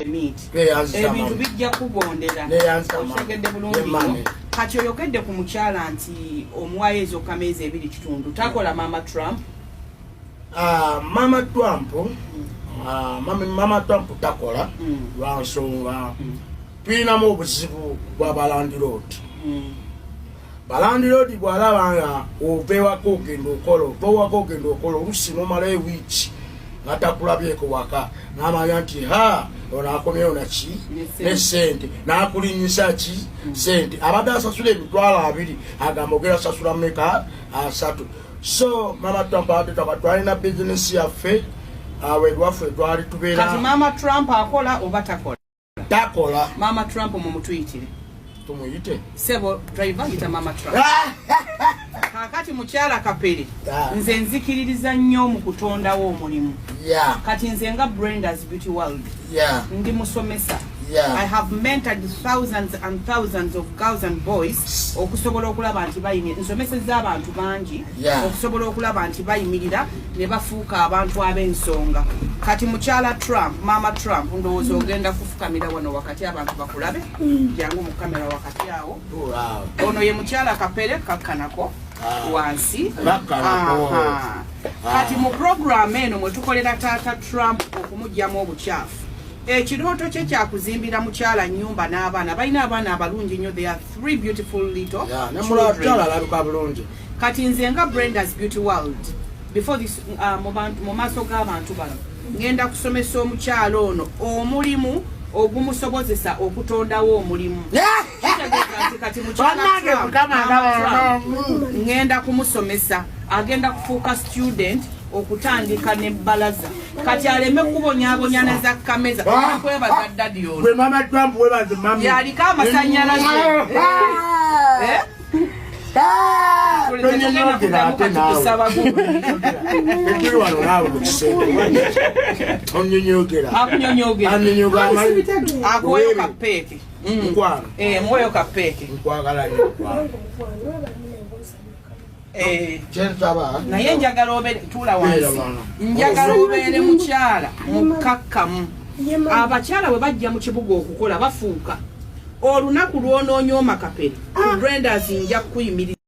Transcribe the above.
ebintu bijja kubondera otegedde bulungi kati oyogedde ku mukyala nti omuwayo ezo kameezi 2.5 takola mama Trump Mama Trump takola lwansonga tulinamu obuzibu bwa balandiroodi balandiroodi bw'alabanga ovewako ogenda okola oluusi nomala ewiiki nga takulabyeko waka n'amanya nti ono akomyewo naki ne sente n'akulinyisa ki sente abadde asasula $200 agamba ogera asasula meka 3 so Mama Trump adetaka twalina bizinesi yaffe wedwaffe twali tubeera kati Mama Trump akola oba takola Mama Trump mumutuyitire tumuyite sebo driver yita Mama Trump kakati mukyala Kapere nze nzikiririza nnyo mu kutondawo omulimu kati nze nga Brenda's Beauty World ndi musomesa I have mentored thousands and thousands of girls and boys okusobola okulaba nti bayimira nsomesezza abantu bangi okusobola okulaba nti bayimirira ne bafuuka abantu ab'ensonga kati mukyala Trump Mama Trump ndowooza ogenda kufukamira wano wakati abantu bakulabe jangu mu kamera wakati awo ono ye mukyala Kapere kakkanako wansi kati mu program eno mwe tukolera taata Trump okumugyamu obukyafu ekirooto kye kyakuzimbira mukyala nnyumba n'abaana balina abaana abalungi nnyo they are 3 beautiful little children kati nze nga Brenda's Beauty World before this mu maaso g'abantu bano ngenda kusomesa omukyala ono omulimu ogumusobozesa okutondawo omulimu kati mukyala ngenda kumusomesa agenda kufuuka student okutandika ne balaza kati aleme kubonyabonya na za kameza kwebaza daddy ono gwe Mama Trump webaze mami yaliko amasanyalaze akuweyo kapeeke muweyo kapeeke naye njagala obeere tuula wansi njagala obeere mukyala mukakkamu abakyala bwe bajja mu kibuga okukola bafuuka olunaku lw'onoonya Kapere Brenda's nja kukuyimiriza